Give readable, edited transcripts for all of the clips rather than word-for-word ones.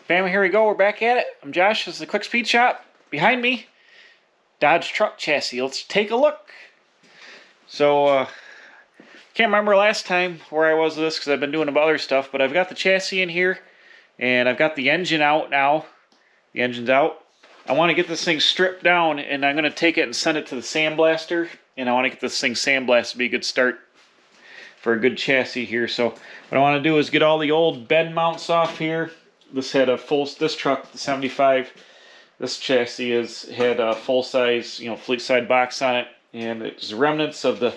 Family, here we go. We're back at it. I'm Josh. This is the Quick Speed Shop. Behind me, Dodge truck chassis. Let's take a look. So, can't remember last time where I was with this because I've been doing other stuff, but I've got the chassis in here, and I've got the engine out now. The engine's out. I want to get this thing stripped down, and I'm going to take it and send it to the sandblaster, and I want to get this thing sandblasted to be a good start for a good chassis here. So what I want to do is get all the old bed mounts off here. This had a this truck, the 75, this chassis had a full-size, fleet side box on it, and it's remnants of the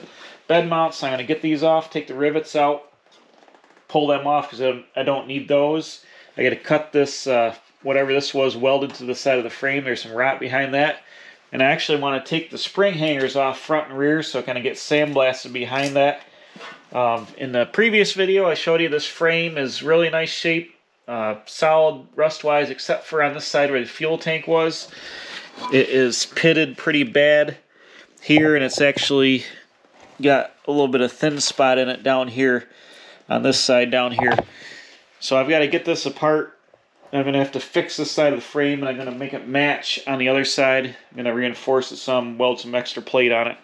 bed mounts. I'm going to get these off, take the rivets out, pull them off because I don't need those. I got to cut this, whatever this was, welded to the side of the frame. There's some rot behind that. And I actually want to take the spring hangers off front and rear so I kind of get sandblasted behind that. In the previous video, I showed you this frame is really nice shape. Solid rust-wise, except for on this side where the fuel tank was. It is pitted pretty bad here, and it's actually got a little bit of thin spot in it down here, on this side down here. So I've got to get this apart. I'm going to have to fix this side of the frame, and I'm going to make it match on the other side. I'm going to reinforce it some, weld some extra plate on it.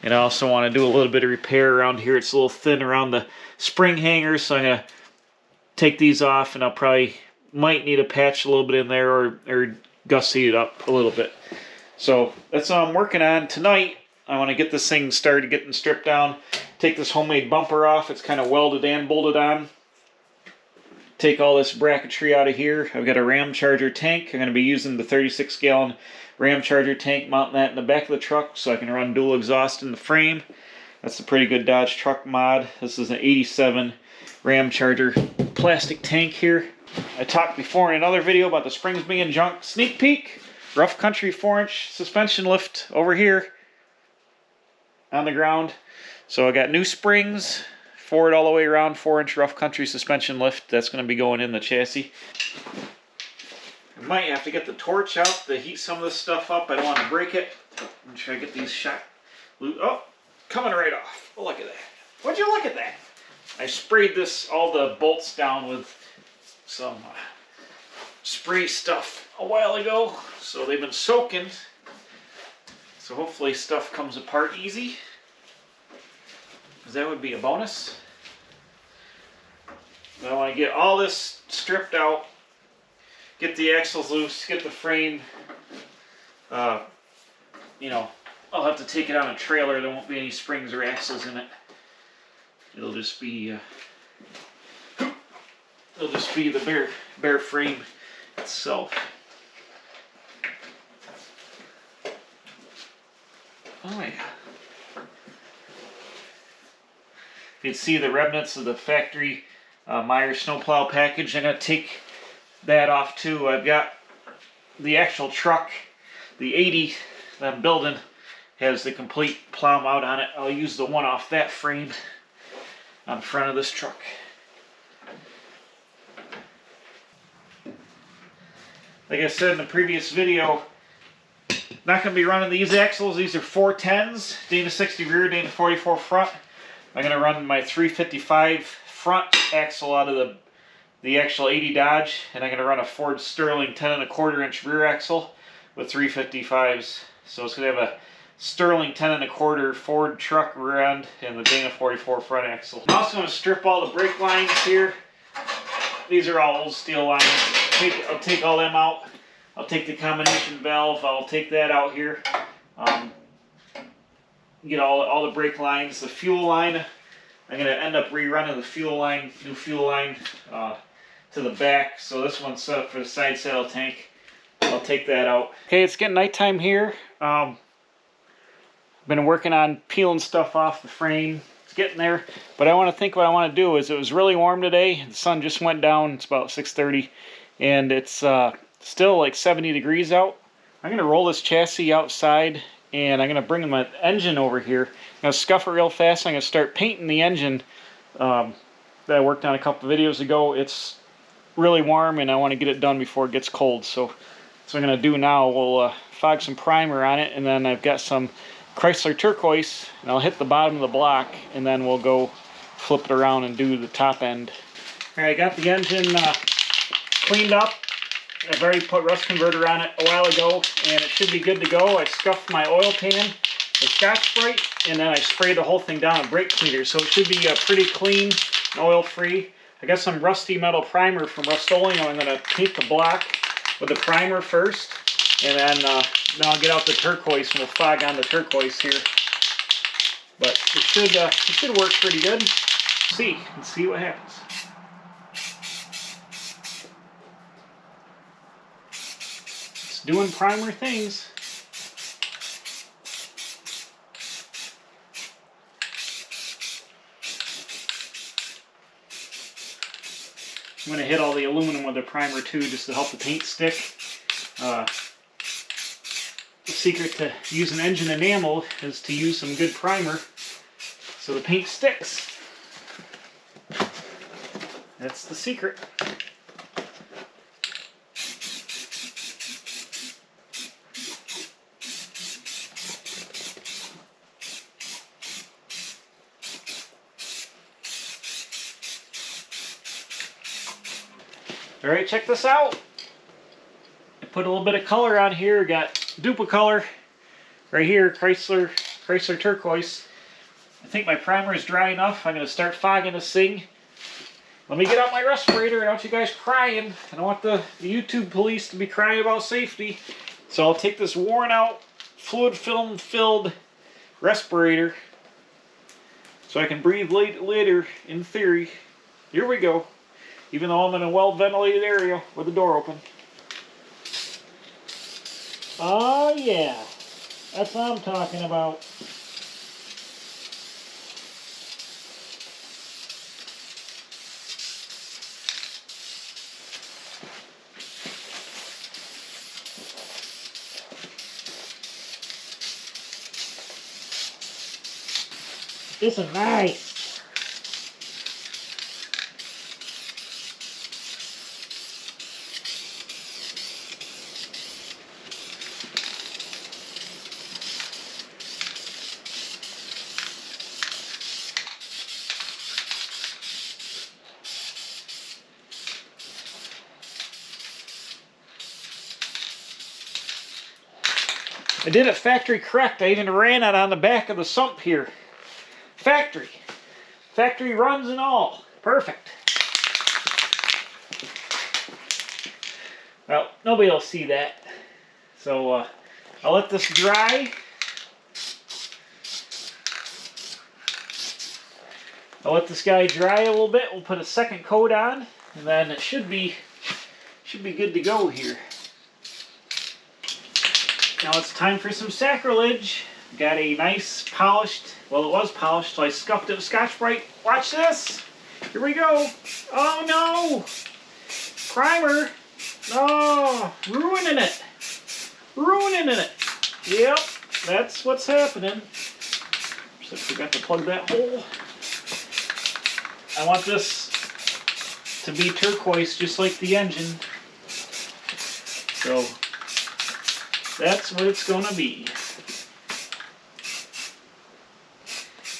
And I also want to do a little bit of repair around here. It's a little thin around the spring hangers, so I'm going to take these off, and I'll might need to patch a little bit in there or gussy it up a little bit. So that's what I'm working on tonight. I want to get this thing started, getting stripped down, take this homemade bumper off. It's kind of welded and bolted on. Take all this bracketry out of here. I've got a Ram Charger tank. I'm going to be using the 36-gallon Ram Charger tank, mounting that in the back of the truck so I can run dual exhaust in the frame. That's a pretty good Dodge truck mod. This is an 87 Ram Charger plastic tank here. I talked before in another video about the springs being junk. Sneak peek, rough country 4-inch suspension lift over here on the ground. So I got new springs, forward all the way around, 4-inch rough country suspension lift. That's going to be going in the chassis. I might have to get the torch out to heat some of this stuff up. I don't want to break it. I'm going to try to get these shot loose. Oh, coming right off. Oh, look at that. Would you look at that? I sprayed all the bolts down with some spray stuff a while ago, so they've been soaking. So hopefully stuff comes apart easy, because that would be a bonus. But I want to get all this stripped out, get the axles loose, get the frame. I'll have to take it on a trailer. There won't be any springs or axles in it. It'll just be the bare frame itself. Oh yeah. You can see the remnants of the factory Meyer snowplow package. I'm going to take that off too. I've got the actual truck, the 80 that I'm building, has the complete plow mount on it. I'll use the one off that frame on front of this truck. Like I said in the previous video, not going to be running these axles. These are 410s, Dana 60 rear, Dana 44 front. I'm going to run my 355 front axle out of the actual 80 Dodge, and I'm going to run a Ford Sterling 10 1/4 inch rear axle with 355s. So it's going to have a Sterling 10 1/4 Ford truck rear end and the Dana 44 front axle. I'm also going to strip all the brake lines here. These are all old steel lines. I'll take all them out. I'll take the combination valve. I'll take that out here. Get all the brake lines. The fuel line, I'm going to end up rerunning the fuel line, new fuel line to the back. So this one's set up for the side saddle tank. I'll take that out. Okay, it's getting nighttime here. Been working on peeling stuff off the frame. It's getting there, but what I want to do is, it was really warm today. The sun just went down. It's about 6:30, and it's still like 70 degrees out. I'm going to roll this chassis outside, and I'm going to bring my engine over here. I'm going to scuff it real fast. I'm going to start painting the engine that I worked on a couple of videos ago. It's really warm, and I want to get it done before it gets cold. So that's what I'm going to do now. We'll fog some primer on it, and then I've got some Chrysler Turqoise, and I'll hit the bottom of the block, and then we'll go flip it around and do the top end. Alright, I got the engine cleaned up. I've already put rust converter on it a while ago, and it should be good to go. I scuffed my oil pan with Scotch-Brite, and then I sprayed the whole thing down with brake cleaner, so it should be pretty clean and oil-free. I got some rusty metal primer from Rust-Oleum. I'm going to paint the block with the primer first, and then I'll get out the turquoise and we'll fog on the turquoise here. But it should work pretty good. Let's see what happens. It's doing primer things. I'm going to hit all the aluminum with the primer too, just to help the paint stick. The secret to using engine enamel is to use some good primer so the paint sticks. That's the secret. Alright, check this out. I put a little bit of color on here. Got Duplicolor right here, Chrysler Turqoise. I think my primer is dry enough. I'm going to start fogging this thing. Let me get out my respirator. I don't want you guys crying. I don't want the YouTube police to be crying about safety. So I'll take this worn out, fluid film filled respirator so I can breathe later, in theory. Here we go. Even though I'm in a well-ventilated area with the door open. Oh yeah, that's what I'm talking about. This is nice. I did it factory correct. I even ran it on the back of the sump here. Factory runs and all. Perfect. Well, nobody will see that. So I'll let this dry. I'll let this guy dry a little bit. We'll put a second coat on, and then it should be good to go here. Now it's time for some sacrilege. Got a nice polished, well, it was polished, so I scuffed it with Scotch-Brite. Watch this. Here we go. Oh no! Primer. No! Ruining it. Ruining it. Yep, that's what's happening. Just forgot to plug that hole. I want this to be turquoise just like the engine. So that's what it's going to be.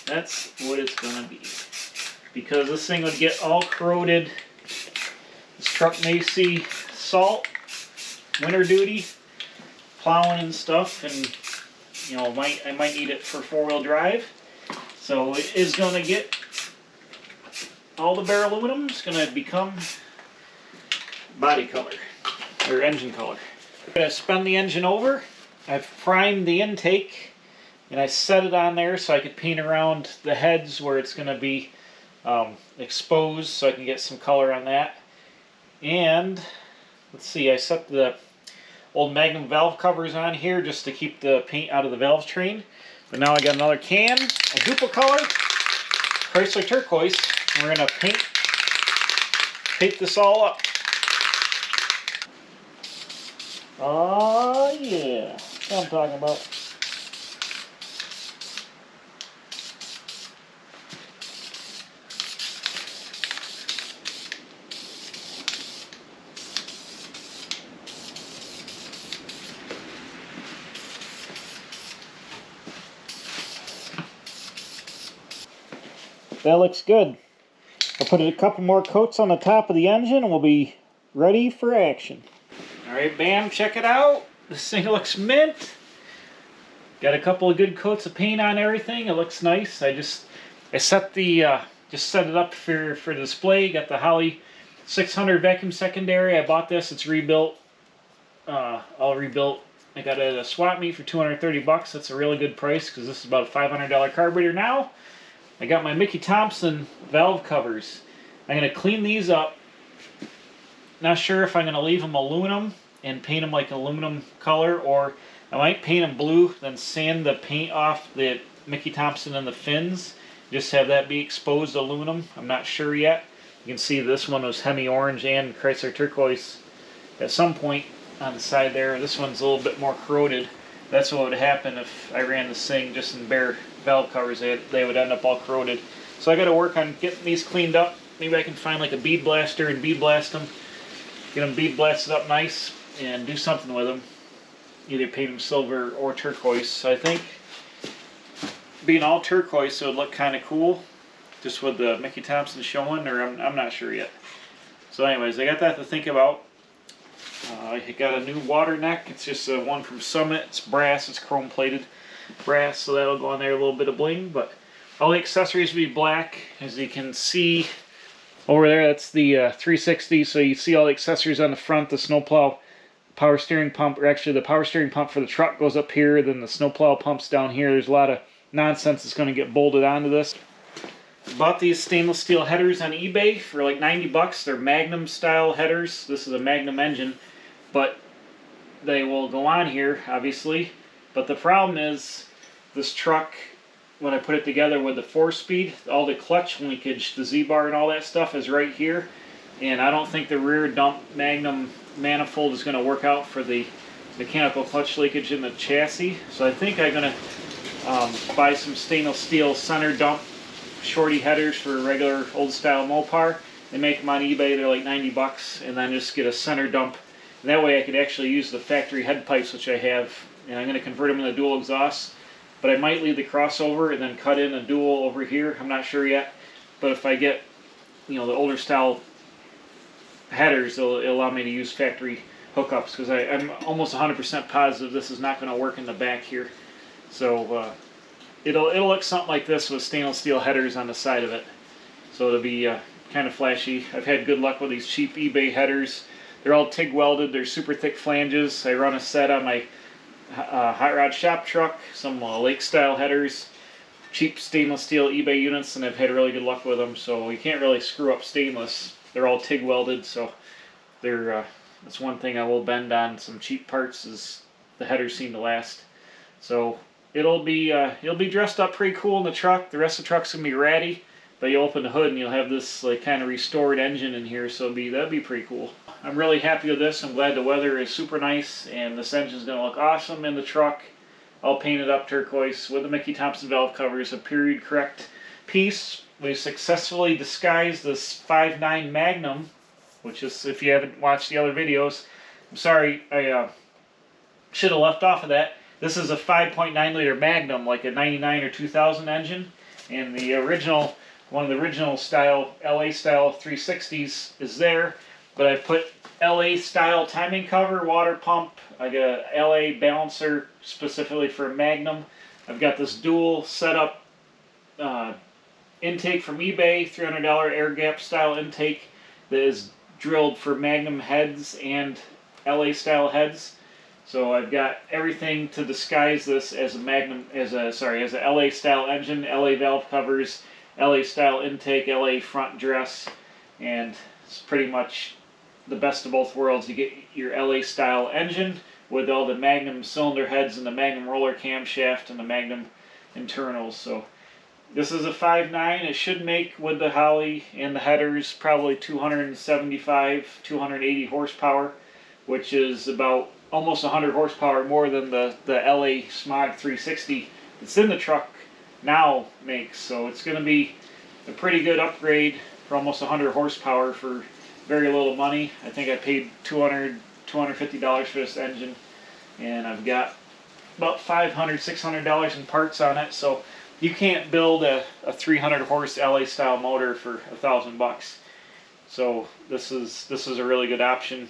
That's what it's going to be. Because this thing would get all corroded. This truck may see salt, winter duty, plowing and stuff, and you know, I might need it for four-wheel drive. So it is going to get, all the bare aluminum is going to become body color, or engine color. I'm going to spin the engine over. I've primed the intake, and I set it on there so I could paint around the heads where it's going to be exposed, so I can get some color on that. And let's see, I set the old Magnum valve covers on here just to keep the paint out of the valve train. But now I got another can, a Duplicolor Chrysler Turqoise, and we're going to paint this all up. Oh yeah, that's what I'm talking about. That looks good. I'll put a couple more coats on the top of the engine and we'll be ready for action. Alright, bam, check it out. This thing looks mint. Got a couple of good coats of paint on everything. It looks nice. I set the just set it up for display. Got the Holley 600 vacuum secondary. I bought this. It's rebuilt. All rebuilt. I got it at a swap meet for 230 bucks. That's a really good price because this is about a $500 carburetor now. I got my Mickey Thompson valve covers. I'm going to clean these up. Not sure if I'm going to leave them aluminum and paint them like aluminum color, or I might paint them blue, then sand the paint off the Mickey Thompson and the fins. Just have that be exposed aluminum. I'm not sure yet. You can see this one was Hemi Orange and Chrysler Turqoise at some point on the side there. This one's a little bit more corroded. That's what would happen if I ran this thing just in bare valve covers. They would end up all corroded. So I got to work on getting these cleaned up. Maybe I can find like a bead blaster and bead blast them. Get them bead blasted up nice and do something with them. Either paint them silver or turquoise. So I think being all turquoise, so it would look kind of cool, just with the Mickey Thompson showing, or I'm not sure yet. So anyways, I got that to think about. I got a new water neck. It's just one from Summit. It's brass. It's chrome plated brass, so that'll go on there, a little bit of bling. But all the accessories will be black. As you can see over there, that's the 360. So you see all the accessories on the front. The snowplow power steering pump, or actually the power steering pump for the truck goes up here. Then the snowplow pump's down here. There's a lot of nonsense that's going to get bolted onto this. Bought these stainless steel headers on eBay for like 90 bucks. They're Magnum style headers. This is a Magnum engine, but they will go on here, obviously. But the problem is, this truck, when I put it together with the 4-speed, all the clutch linkage, the Z-bar and all that stuff is right here. And I don't think the rear dump Magnum manifold is going to work out for the mechanical clutch leakage in the chassis. So I think I'm going to buy some stainless steel center dump shorty headers for a regular old style Mopar. They make them on eBay. They're like 90 bucks. And then just get a center dump. And that way I could actually use the factory head pipes, which I have. And I'm going to convert them into dual exhaust. But I might leave the crossover and then cut in a dual over here. I'm not sure yet. But if I get, the older style headers, it'll allow me to use factory hookups. Because I'm almost 100% positive this is not going to work in the back here. So it'll look something like this with stainless steel headers on the side of it. So it'll be kind of flashy. I've had good luck with these cheap eBay headers. They're all TIG welded. They're super thick flanges. I run a set on my hot rod shop truck. Some lake style headers. Cheap stainless steel eBay units, and I've had really good luck with them. So you can't really screw up stainless. They're all TIG welded, so they're that's one thing I will bend on some cheap parts, is the headers seem to last. So it'll be dressed up pretty cool in the truck. The rest of the truck's gonna be ratty, but you open the hood and you'll have this like kind of restored engine in here. So that'd be pretty cool. I'm really happy with this. I'm glad the weather is super nice, and this engine's gonna look awesome in the truck. All painted up turquoise with the Mickey Thompson valve covers, a period correct piece. We successfully disguised this 5.9 Magnum, which is, if you haven't watched the other videos, I'm sorry, I should have left off of that. This is a 5.9 liter Magnum, like a 99 or 2000 engine, and the original, one of the original style, LA style 360s is there, but I put LA style timing cover, water pump. I got a LA balancer specifically for Magnum. I've got this dual setup intake from eBay, $300 air gap style intake that is drilled for Magnum heads and LA style heads. So I've got everything to disguise this as a Magnum, as a LA style engine, LA valve covers, LA style intake, LA front dress, and it's pretty much the best of both worlds. You get your LA style engine with all the Magnum cylinder heads and the Magnum roller camshaft and the Magnum internals. So this is a 5.9. It should make, with the Holley and the headers, probably 275, 280 horsepower, which is about almost 100 horsepower more than the LA Smog 360 that's in the truck now makes. So it's going to be a pretty good upgrade for almost 100 horsepower for very little money. I think I paid $250 for this engine, and I've got about $500, $600 in parts on it. So you can't build a 300 horse LA style motor for $1,000 bucks. So this is a really good option.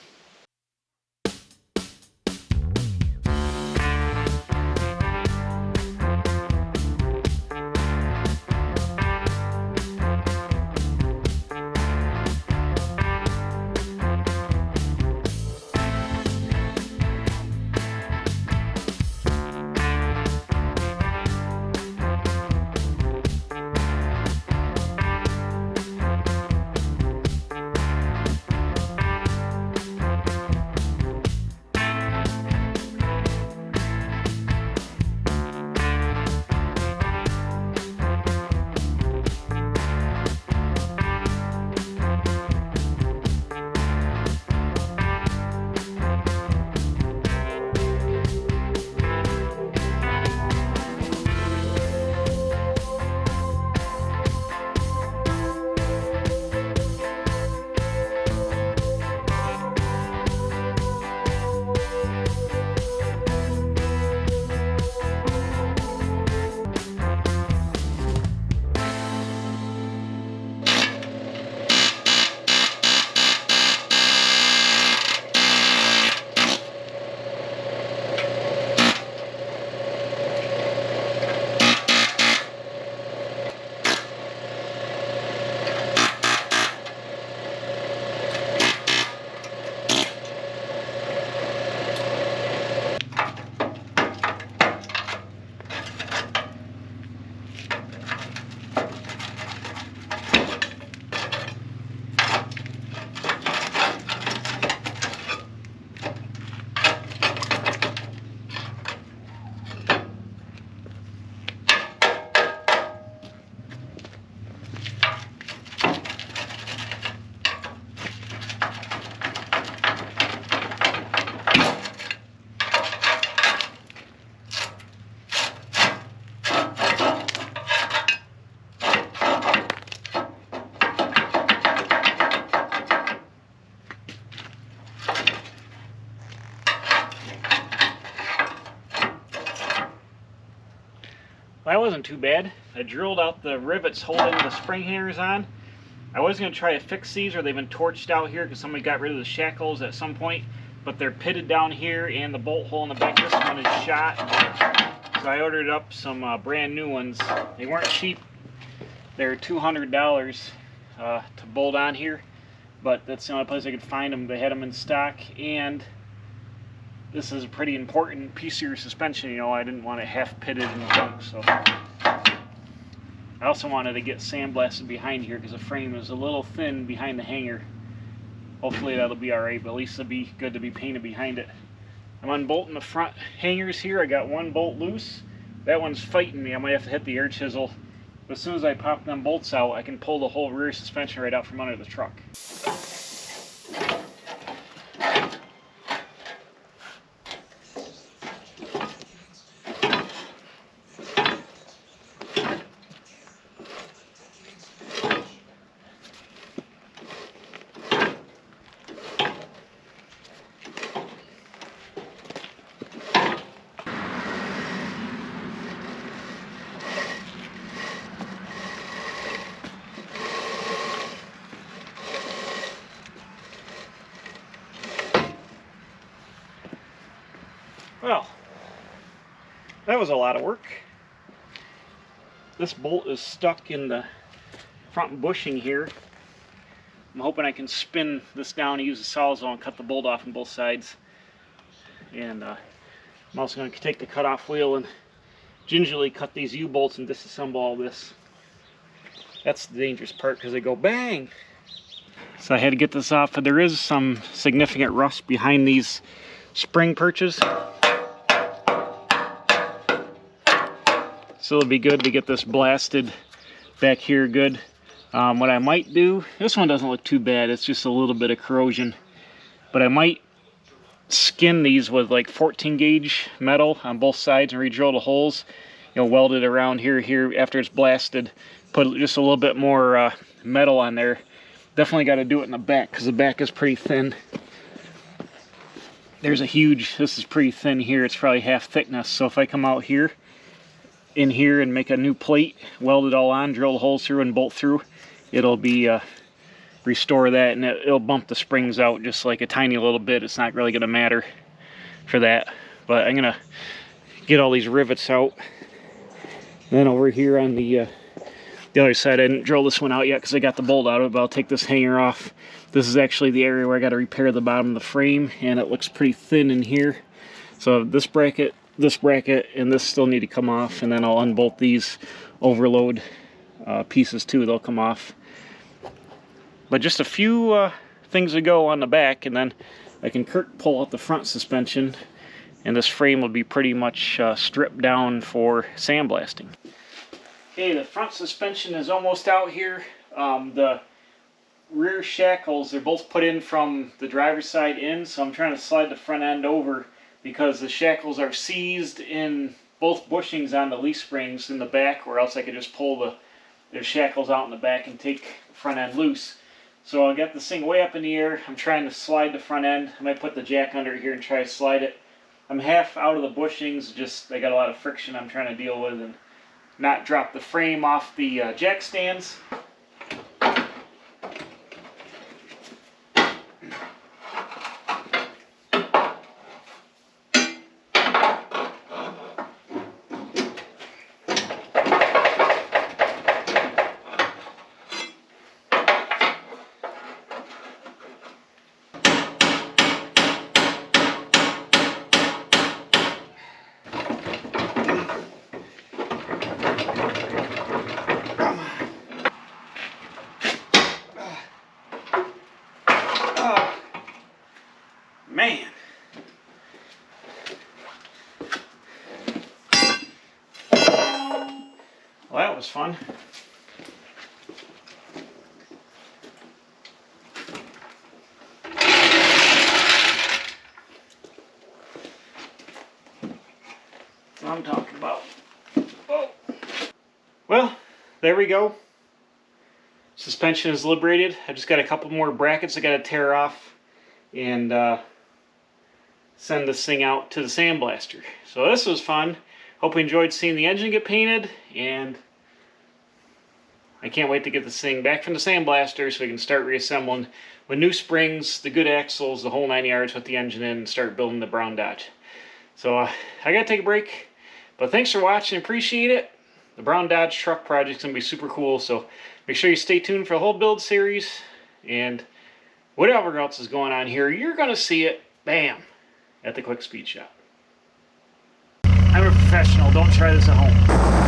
Well, that wasn't too bad. I drilled out the rivets holding the spring hangers on. I was going to try to fix these, or they've been torched out here because somebody got rid of the shackles at some point, but they're pitted down here and the bolt hole in the back, this one is shot. So I ordered up some brand new ones. They weren't cheap. They're $200 to bolt on here, but that's the only place I could find them. They had them in stock, and this is a pretty important piece of your suspension. You know, I didn't want it half pitted and junk, so I also wanted to get sandblasted behind here because the frame is a little thin behind the hanger. Hopefully that'll be alright, but at least it'll be good to be painted behind it. I'm unbolting the front hangers here. I got one bolt loose. That one's fighting me. I might have to hit the air chisel. But as soon as I pop them bolts out, I can pull the whole rear suspension right out from under the truck. Well, that was a lot of work. This bolt is stuck in the front bushing here. I'm hoping I can spin this down and use the sawzall and cut the bolt off on both sides. And I'm also going to take the cutoff wheel and gingerly cut these U-bolts and disassemble all this. That's the dangerous part because they go bang! So I had to get this off, but there is some significant rust behind these spring perches. So it'll be good to get this blasted back here good. What I might do, this one doesn't look too bad, it's just a little bit of corrosion. But I might skin these with like 14 gauge metal on both sides and re-drill the holes. You know, weld it around here after it's blasted. Put just a little bit more metal on there. Definitely got to do it in the back because the back is pretty thin. There's a huge, this is pretty thin here, it's probably half thickness. So if I come out here, in here and make a new plate, weld it all on, drill the holes through and bolt through, it'll be restore that, and it'll bump the springs out just like a tiny little bit. It's not really going to matter for that, but I'm gonna get all these rivets out. And then over here on the other side, I didn't drill this one out yet because I got the bolt out of it, but I'll take this hanger off. This is actually the area where I got to repair the bottom of the frame, and it looks pretty thin in here. So this bracket, and this still need to come off, and then I'll unbolt these overload pieces too. They'll come off. But just a few things to go on the back, and then I can pull out the front suspension, and this frame will be pretty much stripped down for sandblasting. Okay, the front suspension is almost out here. The rear shackles, they're both put in from the driver's side in, so I'm trying to slide the front end over because the shackles are seized in both bushings on the leaf springs in the back, or else I could just pull the shackles out in the back and take the front end loose. So I got this thing way up in the air. I'm trying to slide the front end. I might put the jack under here and try to slide it. I'm half out of the bushings, just I got a lot of friction I'm trying to deal with and not drop the frame off the jack stands. Man. Well, that was fun. That's what I'm talking about. Oh. Well, there we go. Suspension is liberated. I just got a couple more brackets I got to tear off and send this thing out to the sandblaster. So this was fun. Hope you enjoyed seeing the engine get painted, and I can't wait to get this thing back from the sandblaster so we can start reassembling with new springs, the good axles, the whole 9 yards with the engine in, and start building the brown Dodge. So I gotta take a break, but thanks for watching, appreciate it. The brown Dodge truck project's gonna be super cool, so make sure you stay tuned for the whole build series, and whatever else is going on here, you're gonna see it, bam, at the Quick Speed Shop. I'm a professional, don't try this at home.